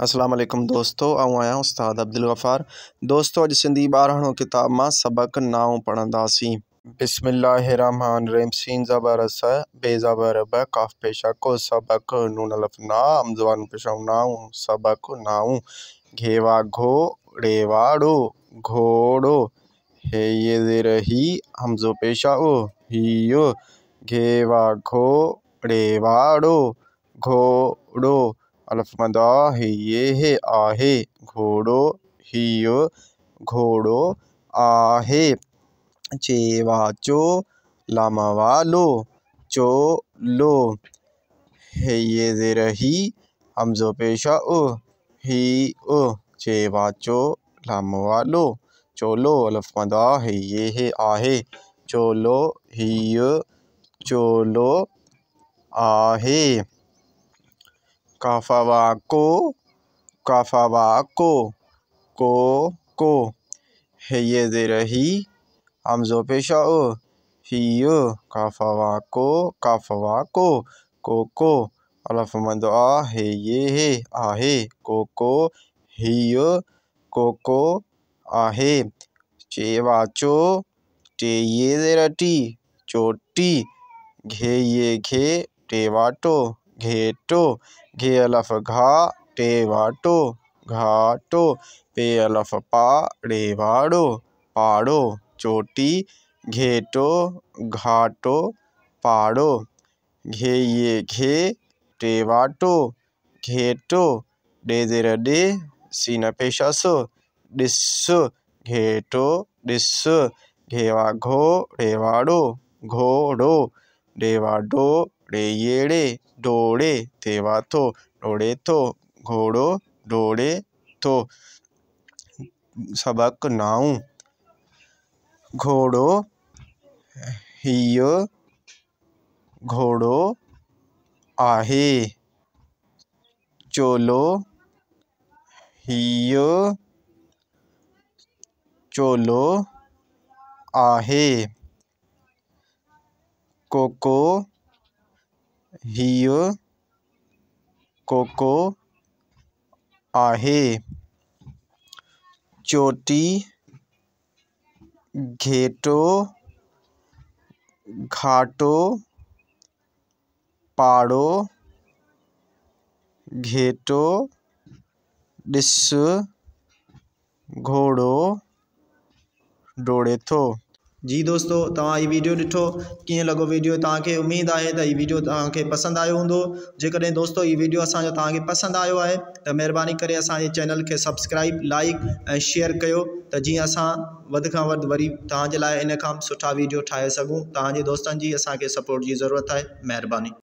अस्सलाम वालेकुम दोस्तों, आऊं आहियां उस्ताद अब्दुल गफ़ार। दोस्तों अॼु सिंधी 12 किताब मां सबक 9 पढ़ंदासीं। बिस्मिल्लाहिर्रहमानिर्रहीम। सीन ज़बर स, बे ज़बर ब, काफ पेशा को, सबक नून अलिफ ना, हमज़ पेशा नाउ, सबक नाउ। घेवा घो, रेवाड़ो, घोड़ो। हे ये ज़ेर ही, हमज़ो पेशा ओ, हियो। घेवा घो, रेवाड़ो, घोड़ो। अलिफ मदा है ये है आहे, घोड़ो हियो, घोड़ो आहे। चेवाचो, लामवालो, चोलो। है ये ज़ेर ही, हमज़ो पेशा ओ, ही ओ। चेवाचो, लामवालो, चोलो। अलिफ मदा है ये है आहे, चोलो हियो, चोलो आहे। काफावाको, काफावाको, को। है ये ज़ेर ही, हमज़ो पेशा ओ, हियो। काफावाको, काफावाको, कोको। अलिफ मदा है ये है आहे, कोको हियो, कोको आहे। चेवाचो, टे ये ज़ेर टी, चोटी। घे ये घे, टेवाटो, घेटो। घे अलिफ घा, टेवाटो, घाटो। पे अलिफ पा, रेवाड़ो, पाड़ो। चोटी, घेटो, घाटो, पाड़ो। घे ये घे, टेवाटो, घेटो। डे ज़ेर डे, सीन पेशा सो, डिसो, घेटो, डिसो। घेवा घो, रेवाड़ो, घोड़ो। डेवा डो, डे येड़े, डोड़े। तेवा थो, डोड़े थो, घोड़ो डोड़े थो। सबक नाउ। घोड़ो हियो, घोड़ो आहे। चोलो हियो, चोलो आहे। कोको हियो, कोको आहे। चोटी, घेटो, घाटो, पाड़ो। घेटो, डिस, घोड़ो डोड़े थो। जी दोस्तों, तव्हां ये वीडियो ॾिठो, कीअं लॻो वीडियो तव्हांखे? उम्मीद आहे त हीअ वीडियो तव्हांखे पसंदि आयो हूंदो। जेकॾहिं दोस्तों हीअ वीडियो असांजो तव्हांखे पसंदि आयो आहे त महिरबानी करे असांजे चैनल खे सब्सक्राइब, लाइक ऐं शेयर कयो, त जीअं असां वधि खां वधि वरी तव्हांजे लाइ इन खां सुठा वीडियो ठाहे सघूं। तव्हांजे दोस्तनि जी असांखे सपोर्ट जी ज़रूरत आहे। महिरबानी।